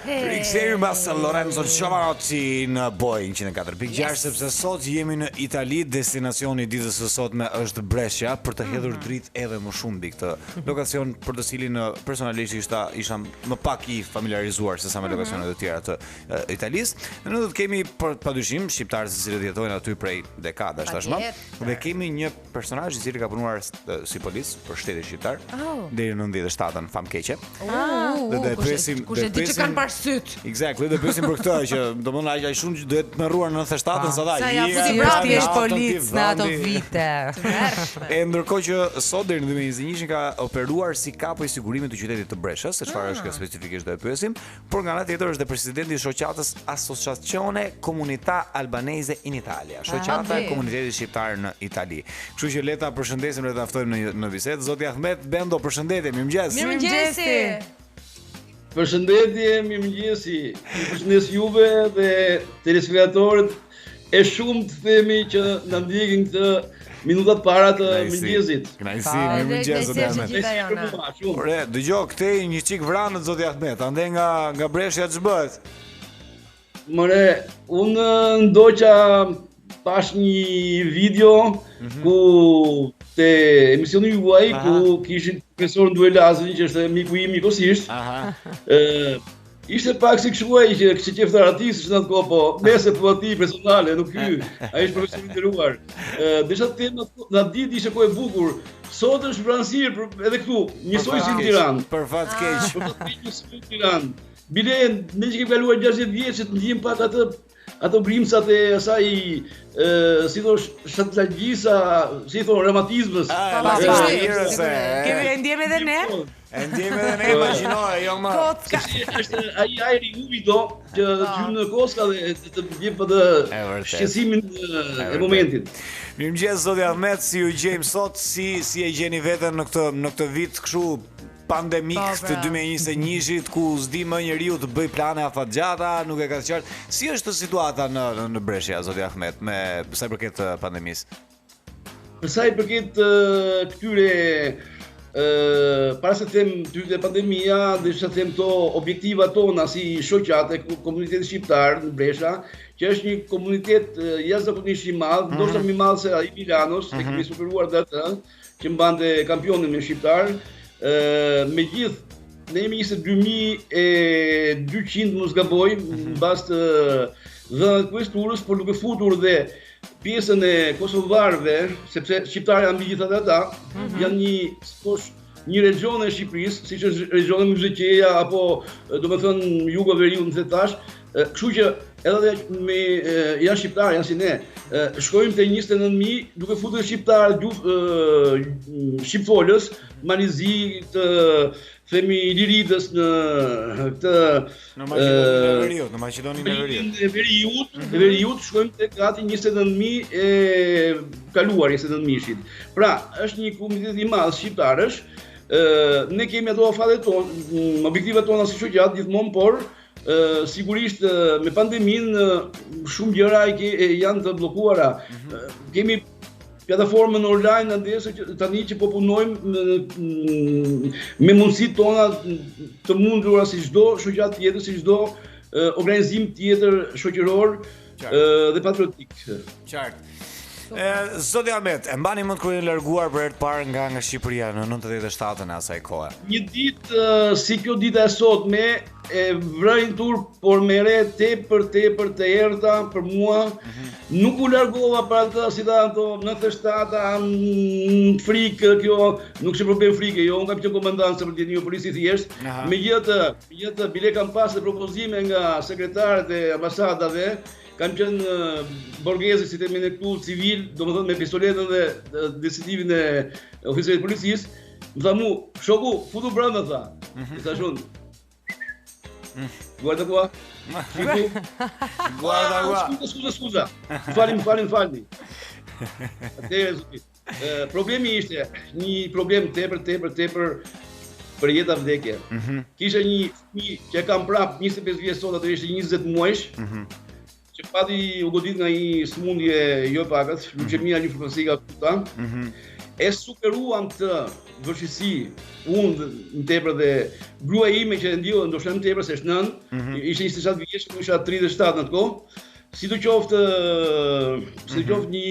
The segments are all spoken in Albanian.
Rikseri mas Lorenzo Giovanotti në Boj 104.6 sepse sot jemi në Itali, destinacioni i ditës së sotme është Brescia për të hedhur dritë edhe më shumë mbi këtë lokacion për të cilin personalisht isha më pak i familiarizuar se sa me lokacionet e tjera të Italisë. Ne do të kemi padyshim shqiptarë se cilët jetojnë aty prej dekadash tashmë dhe kemi një personazh i cili ka punuar si polis për shtetin shqiptar deri në 97-ën, famkeqe. Dhe presim Exactly, dhe pyesim për këtë që domethënë ai shumë duhet merruar në 97-ën sa Sa ja futi brati është polic në ato vite. E ndërkohë që sot deri në 2021 ka operuar si kapo i sigurimit të qytetit të Breshës, se çfarë është kjo specifikisht do e pyesim, por nga ana tjetër është dhe presidenti i shoqatës Associazione Comunità Albanese in Italia, shoqata e komunitetit shqiptar në Itali. Kështu që le ta përshëndesim, le ta ftojmë në bisedë zoti Ahmet Bendo, përshëndetje, mirëmëngjes. Mirëmëngjes. Përshëndetje, mirëmëngjesi. Ju përshëndes juve dhe telespektatorët e shumë të themi që na ndjekin këtë minutat para të mëngjesit. Kënaqësi, mirëmëngjes zoti Ahmet. Ore, dëgjoj, kthej një çik vranë zoti Ahmet, ande nga Breshja ç'bëhet? More, unë ndoqa pash një video ku te emisioni juaj ku kishin profesorin Duelazin që është miku im njëkohësisht. Ishte pak si këshuaj që kështë qeftar ati, së që në të kohë, po mese po ati personale, nuk ky, a ishte profesor i nderuar. Desha të temë në ditë ishte kohë e bukur, sot është vranësirë edhe këtu, njësoj si në Tiranë. Për fat keq. Për fat keq njësoj në Tiranë. Bile, ne që kemi kaluar 60 vjetë që të ndjim pak ato grimsat e asaj, si thosh, shatlagjisa, si thonë, reumatizmës. Kemi ndjem edhe ne? E ndjem edhe ne, imagjinoj, jo më. Është ai ajri humido që hyn në koska dhe të jep atë shqetësimin e momentit. Mirëmëngjes zoti Ahmet, si ju gjejmë sot, si e gjeni veten në këtë vit kështu pandemik të 2021-shit ku s'di më njeriu të bëj plane afatgjata, nuk e ka të qartë. Si është situata në Breshja zoti Ahmet me sa i përket pandemisë? Për sa i përket këtyre para se të them ty pandemia, dhe që të them to objektiva tona si shoqate komunitetit shqiptar në Brescia, që është një komunitet jashtëzakonisht i madh, ndoshta më i madh se ai Milanos, se kemi superuar atë që mbante kampionin me shqiptar. Me gjithë, ne jemi 2200 mos gaboj, në bazë të dhënave të questurës, por duke futur dhe pjesën e kosovarëve, sepse shqiptarë janë mbi gjithë ata, janë një region e Shqipërisë, siç është regioni Muzëqeja apo domethënë Jugoveriut në thetash, kështu që edhe me janë shqiptarë, janë si ne. Shkojmë te 29000 duke futur shqiptarë shqipfolës, Malizi, të themi Liridës në këtë në Maqedoninë e Veriut, shkojmë te gati 29000 e kaluar 29000-shit. Pra, është një komunitet i madh shqiptarësh. Ne kemi ato afatet tonë, objektivat tona si shoqat gjithmonë, por sigurisht me pandeminë shumë gjëra janë të bllokuara. Kemi plataformën online tani që po punojmë me mundësitë tona të mundura si çdo shoqat tjetër, si çdo organizim tjetër shoqëror dhe patriotik. Qartë. Zoti Ahmet, e mbani mend kur jeni larguar për herë të parë nga Shqipëria në 97-ën e asaj kohe? Një ditë si kjo dita e sotme e vrojnë tur, por me re tepër të errta për mua. Nuk u largova për atë si ta ato 97-a frikë, kjo nuk është problem frike, jo, unë kam qenë komandant për të një polici thjesht. Megjithatë bile kam pasur propozime nga sekretarët e ambasadave. Kam qenë borgesi si themi ne këtu civil, domethënë me pistoletën dhe disitimin e oficerit policisë. Më tha mu, shoku, futu brenda tha. I thash unë. Guarda qua. Guarda qua. Scusa. Falni. Atëherë zoti. Problemi ishte një problem tepër për jetë vdekje. Kisha një fëmijë që kam prap 25 vjeç sot, atë ishte 20 muajsh. Që pati u godit nga një smundje jo pakët, leuqemia limfosika akuta. E superuam të vështirësi unë në tepër dhe grua ime që e ndjeva ndoshta më tepër se është nën, ishte 27 vjeç, unë isha 37 në atë kohë. Sidoqoftë një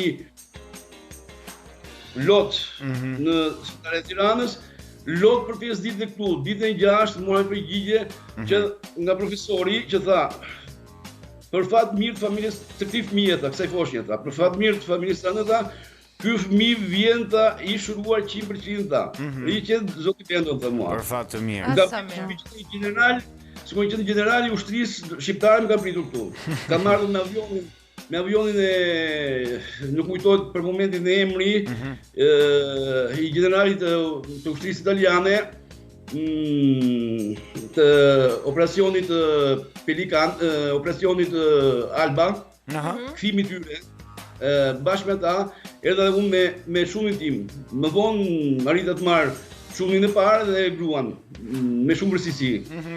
lot në Spitalin e Tiranës, lot për 5 ditë këtu, ditën e 6 mora përgjigje që nga profesori që tha për fat mirë të familjes të këtij fëmije tha, kësaj foshnje tha, për fat mirë të familjes tonë tha, ky fëmijë vjen tha i shëruar 100% tha. Riqet zoti Bendon tha mua. Për fat të mirë. Nga general, sikur që generali i ushtrisë shqiptare më ka pritur këtu. Ka marrë me avionin e nuk kujtohet për momentin e emri i generalit të ushtrisë italiane të operacionit Pelikan, operacionit Alba, kthimi tyre. Bashkë me ta, erdha dhe unë me shumin tim. Më vonë arrita të marr shumin e parë dhe gruan me shumë rësisi.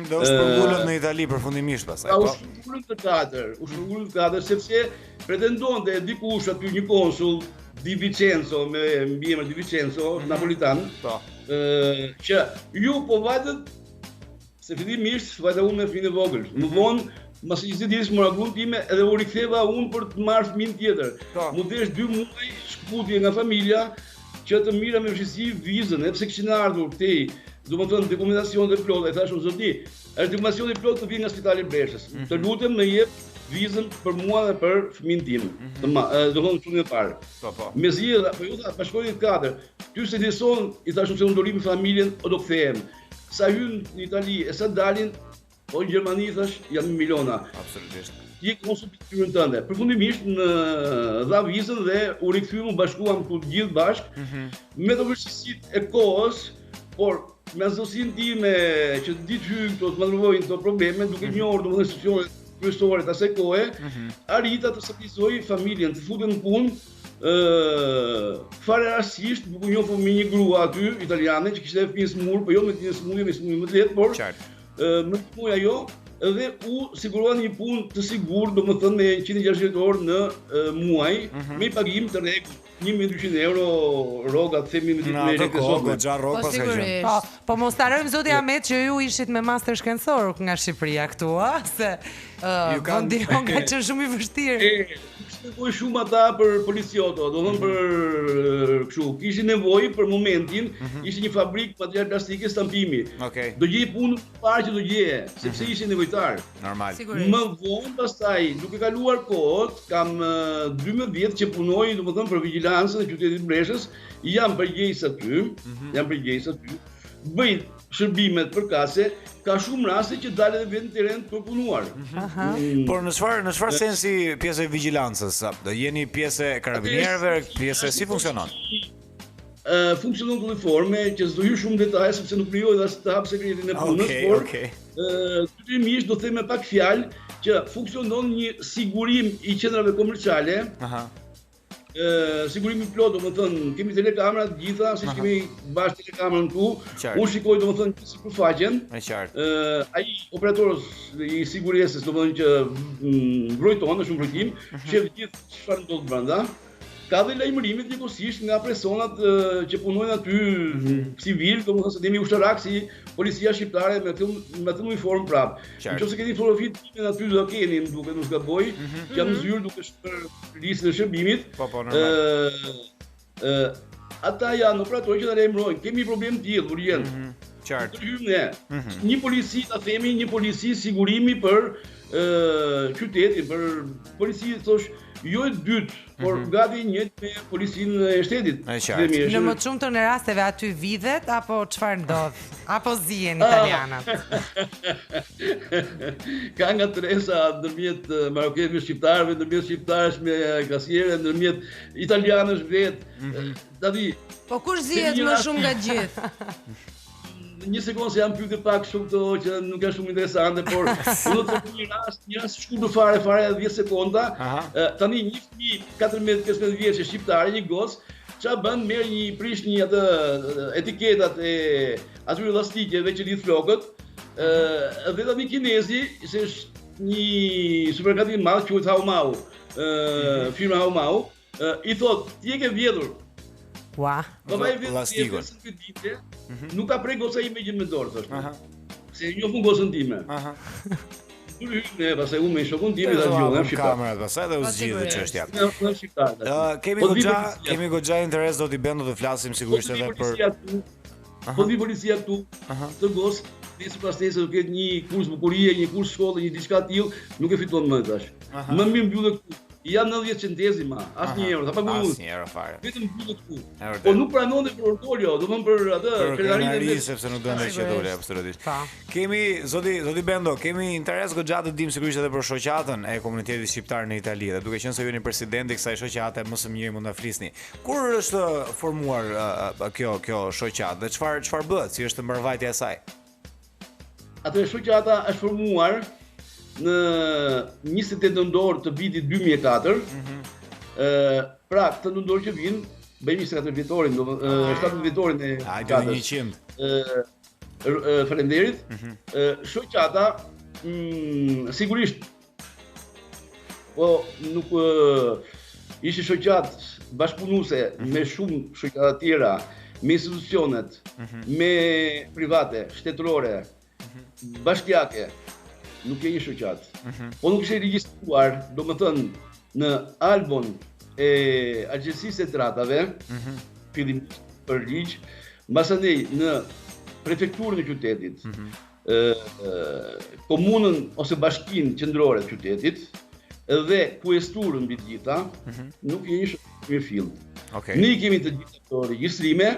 Do është përmbullur në Itali përfundimisht pastaj. U shpërngulën të katër, sepse pretendonte dikush aty një konsul Di Vincenzo me mbiemër Di Vincenzo, napolitan, që ju po vajtët se fillimisht vajta unë me fëmijën e vogël. Më vonë Mas 20 ditësh mora gruan time edhe u riktheva unë për të marrë fëmijën tjetër. Mu desh 2 muaj shkputje nga familja që të mira me vështirësi vizën, pse kishin ardhur këtej, domethënë dokumentacion e plotë, e thashun zoti, është dokumentacion e plotë të vjen nga Spitali i Breshës. Të lutem më jep vizën për mua dhe për fëmijën tim. Domethënë çunin e parë. Mezi apo ju tha bashkëpunit 4. Ty se dison i thashun se unë do rrim familjen o do kthehem. Sa hyn në Itali e sa dalin po në Gjermani thash jam miliona. Absolutisht. Ti konsultën tënde. Përfundimisht në dha vizën dhe u rikthyem u bashkuam këtu të gjithë bashk me të vështirësitë e kohës, por me azosinë time që ditë hyn këto të ndërvojnë këto probleme, duke njohur domosdoshmë institucionet kryesore të asaj kohe, arrita të stabilizoj familjen, të futem në punë. Fare rastisht, nuk u njohur me një grua aty italiane që kishte fëmijë smur, po jo me një smundje më të lehtë, por më muj ajo dhe u siguruan një punë të sigurt, domethënë me 160 orë në muaj, me pagim të rregullt, 1200 euro rroga të themi me ditë me sigurisht. Po mos harrojmë zoti Ahmet që ju ishit me master shkencor nga Shqipëria këtu, se vendi nga që shumë i vështirë. Shkoj shumë ata për policiono, domethënë për kështu, kishin nevojë për momentin, ishte një fabrikë material plastike stampimi. Do gjej punë parë që do gjeje, sepse ishin nevojtar. Normal. Më vonë pastaj, duke kaluar kohët, kam 12 vjet që punoj, domethënë për vigjilancën e qytetit të Breshës, jam përgjegjës aty, bëj shërbimet përkatëse, ka shumë raste që dalë edhe vetë në terren për punuar. Por në çfarë sensi pjesë e vigjilancës? Do jeni pjesë e karabinierëve, pjesë si funksionon? Funksionon në forme që s'do hyj shumë detaje sepse nuk lejohet as të hap sekretin e punës, por detyrimisht do të them me pak fjalë që funksionon një sigurim i qendrave komerciale. Sigurimi plot, domethënë kemi telekamerat të gjitha, siç kemi bashkë telekamerën këtu. Unë shikoj domethënë sipërfaqen. Ai operatori i sigurisë, domethënë që mbrojton, është mbrojtim, shef gjithë çfarë ndodh brenda. Ka dhe lajmërimet njëkohësisht nga personat që punojnë aty civil, domethënë se jemi ushtarak si policia shqiptare me këtë uniform prap. Nëse keni fotografitë time aty do keni, duke mos gaboj, që jam zyrë duke shpër listën e shërbimit. Ata janë operatorë që na lajmërojnë, kemi problem të tillë urgjent. Qartë. Një polici, ta themi, një polici sigurimi për qytetin, për polici thosh jo e dytë, por gati njëjtë me policinë e shtetit. Në më shumë të në rasteve aty vidhet, apo çfarë ndodh? Apo zihen italianat? Ka nga tresa ndërmjet marokenëve shqiptarëve, ndërmjet shqiptarësh me kasierë, ndërmjet italianësh vetë. Po kush zihet më shumë nga gjithë? Një sekondë se jam pyetur pak shumë këto që nuk janë shumë interesante, por unë do të them një rast shkurtër fare 10 sekonda. Tani një fëmijë 14-15 vjeç shqiptar, një gos, çfarë bën, merr prish një atë etiketat e atyre llastikeve që lidh flokët. Dhe tani kinezi, se është një supermarket i madh quhet Haumau, firma Haumau, i thot, ti e ke vjedhur. Ua. Babai vetë nuk ka prej goca ime që më dorë, thoshte. se një fund gosën time. Ne pastaj unë me shokun tim ta dëgjoj në kamerat pastaj dhe u zgjidhë çështja. Në shqiptar. Kemi goxha interes do t'i bën do të flasim sigurisht edhe për po vi policia këtu të gos, nesër pas nesër do ketë një kurs bukurie, një kurs shkolle, një diçka tillë, nuk e fiton më tash. Më mirë mbyllë këtu. Jam 90 centezima, asnjë euro, ta paguaj unë. Asnjë euro fare. Vetëm mbyllë këtu. Po nuk pranonte për orgoljo, do të them për atë krenari sepse nuk duan të qetëdole absolutisht. Kemi zoti Bendo, kemi interes goxha të dim sigurisht edhe për shoqatën e komunitetit shqiptar në Itali dhe duke qenë se ju jeni presidenti i kësaj shoqate, më së miri mund ta flisni. Kur është formuar kjo shoqatë dhe çfarë bëhet, si është mbarvajtja e saj? Atë shoqata është formuar në 28 nëntor të vitit 2004. Pra, këtë nëntor që vin, bëjmë 24 vjetorin, 17 vjetorin e shoqatës. Faleminderit. Shoqata sigurisht po nuk ishte shoqatë bashkëpunuese me shumë shoqata tjera, me institucionet, me private, shtetërore, bashkiake. Nuk e një shoqatë. Po nuk ishte regjistruar, domethënë në albon e Agjencisë së Tratave, fillim për ligj, mbasandej në prefekturën e qytetit, komunën ose bashkinë qendrore të qytetit dhe kuesturën mbi të gjitha, nuk e një shoqatë mirë fill. Ne kemi të gjitha këto regjistrime,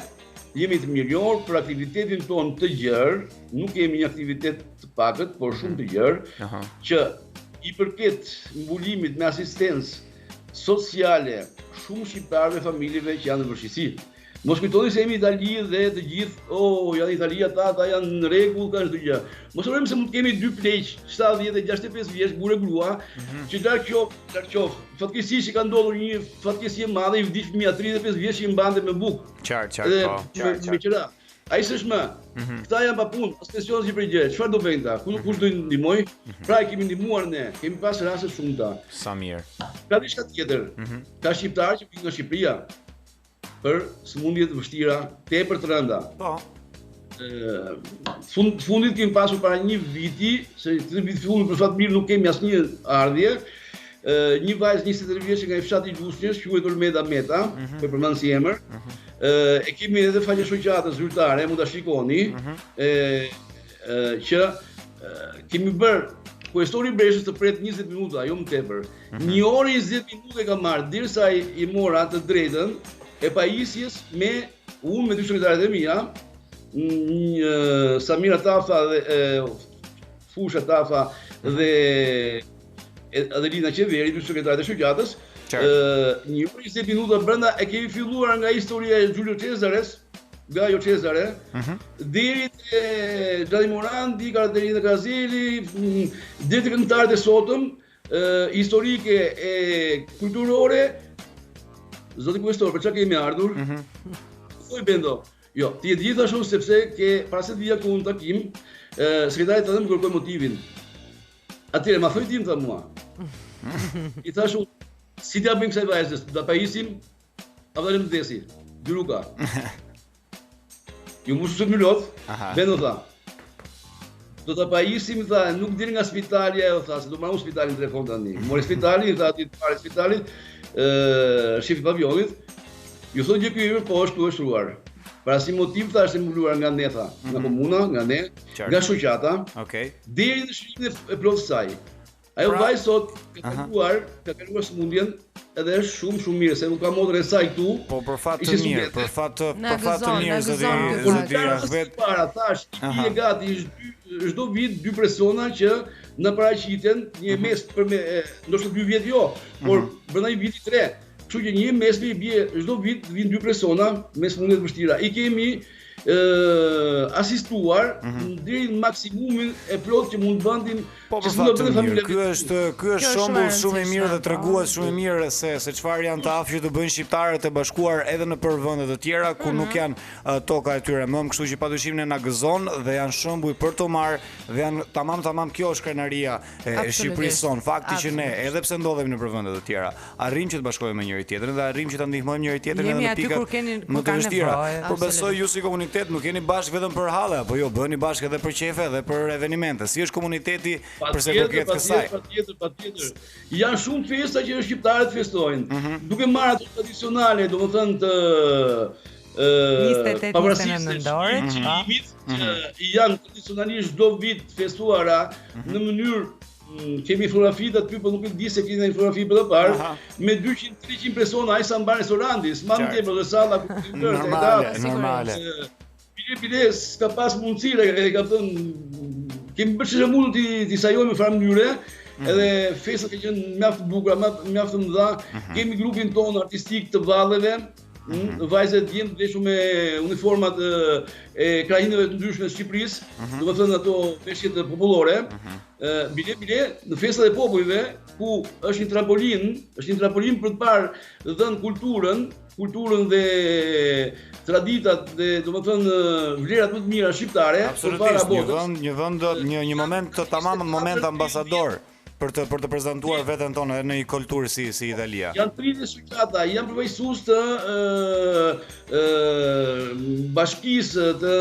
jemi të mirënjohur për aktivitetin tonë të gjerë, nuk kemi një aktivitet të pakët, por shumë të gjerë, që i përket mbulimit me asistencë sociale shumë shqiptarëve, familjeve që janë në vështirësi. Mos kujtoni se jemi Itali dhe të gjithë, janë Itali ata janë në rregull, kanë çdo gjë. Mos harrojmë se mund të kemi dy pleq, 70 dhe 65 vjeç, burrë grua, që larg qof, fatkeqësisht ka ndodhur një fatkeqësi e madhe, i vdiq fëmia 35 vjeç që i mbante me bukë. Qartë, Me qira. Ai s'është më. Këta janë pa punë, as pension si për gjë. Çfarë do bëjnë ta? Kush do i ndihmoj? Pra e kemi ndihmuar ne. Kemi pas raste shumëta. Sa mirë. Ka diçka tjetër. Ka shqiptarë që vinë nga Shqipëria për sëmundje të vështira, tepër të rënda. Po. Fundit kemi pasur para një viti, se këtë vit fundit për fat mirë nuk kemi asnjë ardhje. Një vajzë 23 vjeçë nga fshati i Lushnjës, quhet Olmeda Meta, për përmend si emër. E kemi edhe faqe shoqate zyrtare, mund ta shikoni, që kemi bërë kuestori i Breshës të pret 20 minuta, jo më tepër. 1 orë 20 minuta ka marrë derisa i mora të drejtën e pajisjes me unë me dy sekretarët e mia, Samira Tafa dhe Fusha Tafa dhe Adelina Qeveri, dy sekretarët e shoqatës. 1 orë 20 minuta brenda e kemi filluar nga historia e Giulio Cesares, Gaio Cesare, deri te Gianni Morandi, Caterina Gazeli, deri te këngëtarët e sotëm, historike e kulturore. Zoti Kuestor, për çfarë kemi ardhur? Thoj Bendo. Jo, ti e di thashun sepse ke para se vija ku në takim, sekretari të më kërkoi motivin. Atëherë ma thoi ti më tha mua. I thashun, si t'ja bëjmë kësaj vajzës, do ta pajisim, apo dalim të desi, 2 rruga. Ju mos u lot, Bendo tha. Do ta pajisim, tha, nuk del nga spitali ajo tha, se do marrë spitalin në telefon tani. Mori spitalin, tha ti të marrë spitalit, shefi pavionit, ju thotë gjë ky po është tu shtruar. Para si motiv tha është mbuluar nga ne tha, nga komuna, nga ne, nga shoqata. Deri në shkrimin e plotë saj. Ajo vajzë sot ka kaluar sëmundjen edhe është shumë mirë se nuk ka motrën e saj këtu. Po për fat të mirë, për fat të mirë zoti Ahmet. Para thash, i e gati çdo vit 2 persona që na paraqiten një mes për me ndoshta 2 vjet jo, por brenda një viti 3. Kështu që një mesme i bie çdo vit vinë 2 persona me sëmundje të vështira. I kemi asistuar deri në maksimumin e plot që mund bëntin. Po për fat të mirë. Ky është shembull shumë i mirë dhe tregues shumë i mirë se çfarë janë të afërt që të bëjnë shqiptarët e bashkuar edhe në vende të tjera ku nuk janë toka e tyre më, kështu që padyshim ne na gëzon dhe janë shembull për të marrë dhe janë tamam kjo është krenaria e Shqipërisë son. Fakti që ne edhe pse ndodhemi në vende të tjera, arrim që të bashkohemi me njëri tjetrin dhe arrim që ta ndihmojmë njëri tjetrin edhe në pika më të vështira. Por besoj ju si komunitet komunitet, nuk jeni bashkë vetëm për halle, apo jo, bëheni bashkë edhe për qefe dhe për evenimente. Si është komuniteti përse përket kësaj? Patjetër. Janë shumë festa që shqiptarët festojnë. Duke marrë ato tradicionale, domethënë të 28-29 nëntorit, janë tradicionalisht çdo vit festuara në mënyrë kemi fotografitë aty, po nuk e di se kemi fotografi për të parë, me 200-300 persona ai sa mban restoranti, s'ma më tepër se salla ku ti bën. Normale. Bile s'ka pas mundësi, e ka thënë, kemi bërë çfarë mund ti sajojmë në farë mënyre, edhe festat kanë qenë mjaft të bukura, mjaft të mëdha. Kemi grupin ton artistik të valleve, vajzat djem veshur me uniformat e krajinëve të ndryshme të Shqipërisë, domethënë ato veshjet popullore. Bile në festat e popujve ku është një trampolin për të parë dhënë kulturën dhe traditat dhe domethënë vlerat më të mira shqiptare përpara botës. Një moment të tamam moment ambasador për të prezantuar veten tonë në një kulturë si Italia. Janë 30 shoqata, janë përfaqësues të bashkisë, të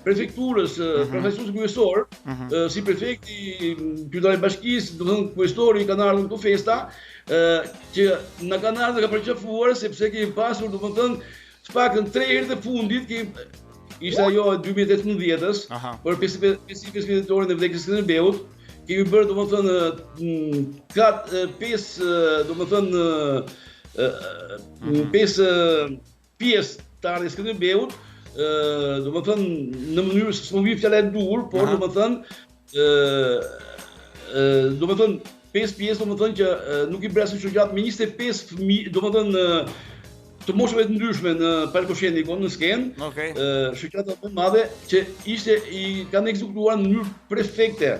prefekturës, profesorë kryesor, si prefekti qytetari i bashkisë, domethënë kryesori kanë ardhur këtu festa, që na kanë ardhur ka përqafuar sepse kemi pasur domethënë s'pakën 3 herë të fundit ishte ajo e 2018-s, për 55 vjetorin e vdekjes së Skënderbeut. Kemi bërë domethënë 5 domethënë 5 pjesë të ardhes Skënderbeut, domethënë në mënyrë se s'më vjen fjala e dur, por domethënë 5 pjesë domethënë që nuk I brasin shoqat me 25 fëmijë, domethënë të moshave të ndryshme në Palkoshenikon, në skenë, shoqata më madhe që kanë ekzekutuar në mënyrë perfekte.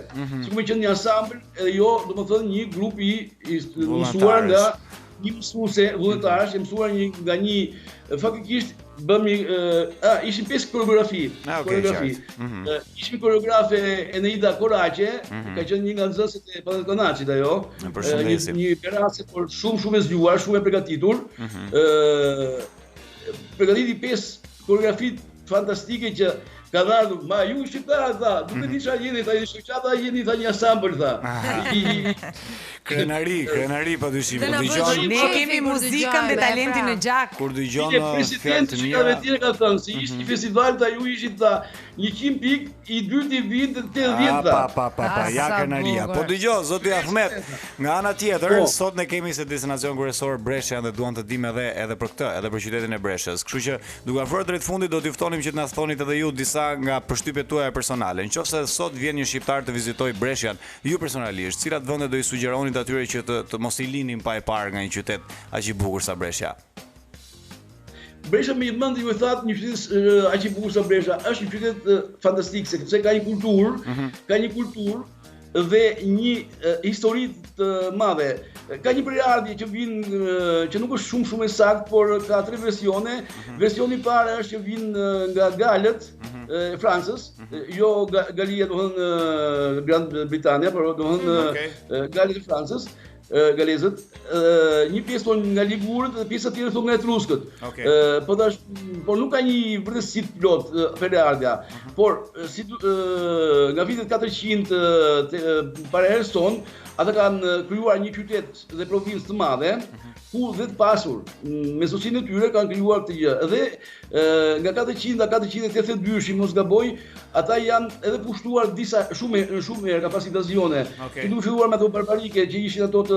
Sikur që një ansambël, edhe jo, domethënë një grup I mësuar nga një mësuese vullnetarësh, mësuar nga një faktikisht ishin 5 koreografi. Ishim koreografe Eneida Koraqe, ka qenë një nga nxënësit e Panathinaikostit ajo. Një perace por shumë e zgjuar, shumë e përgatitur. Përgatiti 5 koreografi fantastike që kanë ardhur, ma ju shqiptarët tha, nuk e di çfarë jeni, tha shoqata jeni tha një ansambël tha. Krenari padyshim. Ne kemi muzikën dhe talentin në gjak. Kur dëgjon presidenti që tjerë ka thënë se ishte një festival ta ju ishit tha 100 pikë, I dyti vit 80 tha. Ja krenaria. Po dëgjoj zoti Ahmet, nga ana tjetër, sot ne kemi se destinacion kryesor Brescia dhe duam të dimë edhe për këtë, edhe për qytetin e Brescias. Kështu që duke afruar drejt fundit do t'ju ftonim që të na thonit edhe ju disa nga përshtypjet tuaja personale. Nëse sot vjen një shqiptar të vizitojë Brescian, ju personalisht, cilat vende do I sugjeronit atyre që të mos I linin pa e parë nga një qytet aq I bukur sa Brescia? Brescia me mend ju e thatë një qytet aq I bukur sa Brescia, është një qytet fantastik sepse ka një kulturë, dhe një histori të madhe. Ka një prerardhje që vin që nuk është shumë e saktë, por ka 3 versione. Versioni I parë është që vin nga Galët e Francës, jo Galia domethënë Gran Britania, por domethënë Galët e Francës. Galezët, një pjesë nga Ligurët dhe pjesa tjetër thonë nga Etruskët. Por nuk ka një vërtetësi plot prerardhja. Por nga vitet 400 para erës tonë, ata kanë krijuar një qytet dhe provincë të madhe, ku dhe të pasur me socinë e tyre kanë krijuar këtë gjë. Dhe nga 482, mos gaboj, ata janë edhe pushtuar shumë herë ka pas invazione. Që duke filluar me ato barbarike që ishin ato të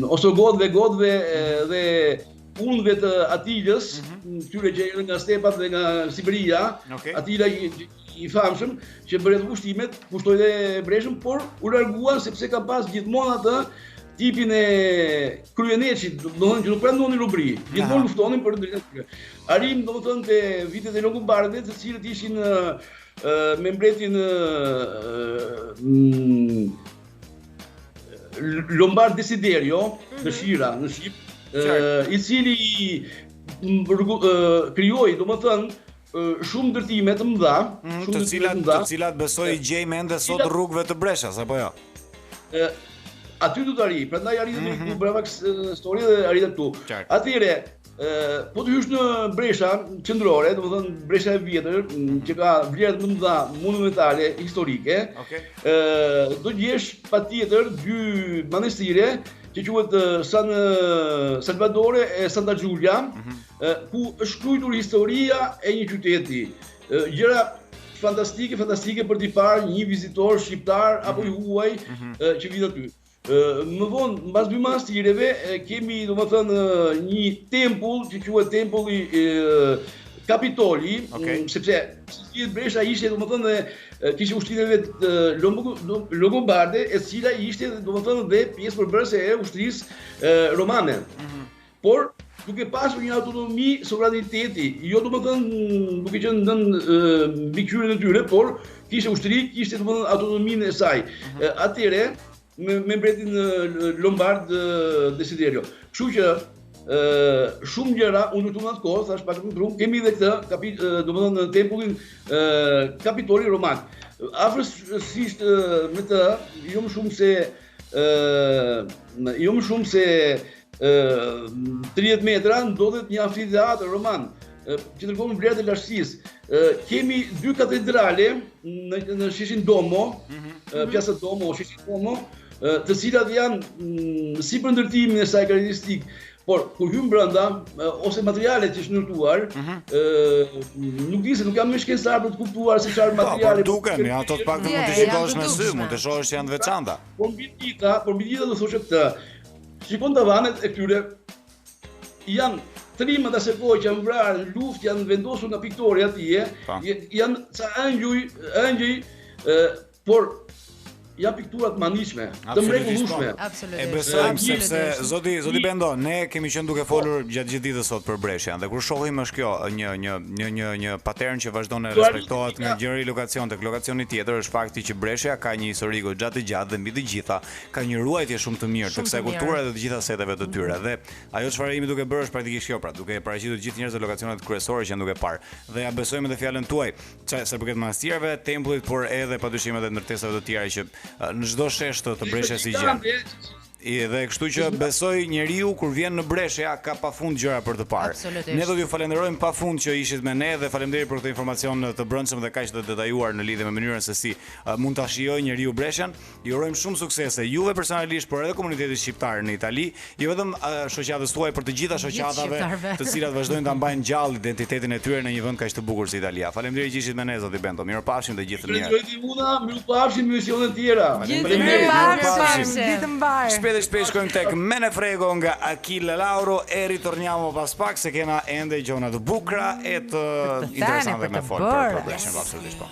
Ostrogothëve, Gothëve dhe unëve të Atilës, këtyre që janë nga stepat dhe nga Siberia. Atila I famshëm që bëri pushtimet, pushtoi dhe Breshën, por u larguan sepse ka pas gjithmonë atë tipin e kryeneçit, domethënë që nuk prandonin rubri. Gjithmonë luftonin për drejtat e tyre. Arim domethënë te vitet e Longobardëve, të cilët ishin me mbretin Lombard Desiderio, Dëshira në Shqip, I cili krijoi domethënë shumë ndërtime të mëdha, të cilat besoj gjejmë ende sot rrugëve të Brescias apo jo? aty do të arri, prandaj arritet këtu brava storia dhe arritet këtu. Atëherë, po të hysh në bresha qendrore, domethënë bresha e vjetër, që ka vlera më të mëdha monumentale historike, do gjesh patjetër dy manastire që quhet San Salvadore e Santa Giulia, ku është shkruar historia e një qyteti. Gjëra fantastike për t'i parë një vizitor shqiptar apo i huaj që vjen aty. Më vonë, mbas dy manastireve, kemi domethënë një tempull që quhet tempulli Kapitoli, sepse si bresha ishte domethënë kishte ushtrinë vetë longobarde, e cila ishte domethënë dhe pjesë përbërëse e ushtrisë romane. Por duke pasur një autonomi sovraniteti, jo domethënë duke qenë nën mbi qyrin e tyre, por kishte ushtri, kishte domethënë autonominë e saj. Atëre me mbretin Lombard Desiderio. Kështu që shumë gjëra unë këtu në atë kohë, thash pak më shumë, kemi edhe këtë, domethënë tempullin Kapitoli Roman. Afërsisht me të, jo më shumë se 30 metra ndodhet një amfiteatër roman që tregon vlerat e lartësisë. Kemi dy katedrale në Shishin Domo, Piazza Domo, Shishin Domo, të cilat janë si për ndërtimin e saj karakteristik, por kur hyn brenda ose materialet që është ndërtuar, nuk jam më shkencëtar për të kuptuar se çfarë materiale. Po duken, ato të paktën mund të shikosh në sy, mund të shohësh që janë të veçanta. Por mbi gjitha do thoshë këtë. Shikon tavanet e këtyre janë trimat asaj kohë që janë vrarë në luftë, janë vendosur nga piktori atje, janë ca ëngjëj, por janë piktura të manishme, të mrekullueshme. E besojmë sepse zoti Bendo, ne kemi qenë duke folur gjatë gjithë ditës sot për Brescian dhe kur shohim është kjo një pattern që vazhdon të respektohet nga gjëri lokacion tek lokacioni tjetër, është fakti që Brescia ka një histori gjatë të gjatë dhe mbi të gjitha ka një ruajtje shumë të mirë të kësaj kulture dhe të gjitha seteve të tyre. Dhe ajo çfarë jemi duke bërë është praktikisht kjo, pra duke paraqitur të gjithë njerëzit lokacionet kryesore që janë duke parë. Dhe ja besojmë edhe fjalën tuaj, sa përket manastireve, tempullit, por edhe padyshim edhe ndërtesave të tjera që në çdo shesh të Brescias i gjen. Dhe kështu që besoj njeriu kur vjen në Brescia ka pafund gjëra për të parë. Ne do t'ju falenderojmë pafund që ishit me ne dhe faleminderit për këtë informacion të brendshëm dhe kaq të detajuar në lidhje me mënyrën se si mund ta shijojë njeriu Brescian. Ju urojmë shumë suksese juve personalisht, por edhe komunitetit shqiptar në Itali, jo vetëm shoqatës tuaj, por të gjitha shoqatave të cilat vazhdojnë ta mbajnë gjallë identitetin e tyre në një vend kaq të bukur si Italia. Faleminderit që ishit me ne zoti Bendo. Mirupafshim dhe gjithë të mirë. Mirupafshim në emisionet tjera. Shpejt shkojmë tek Mene Frego nga Achille Lauro e ritorniamo pas pak se kena ende gjona të bukura e të interesante me folë për Brescian, absolutisht po.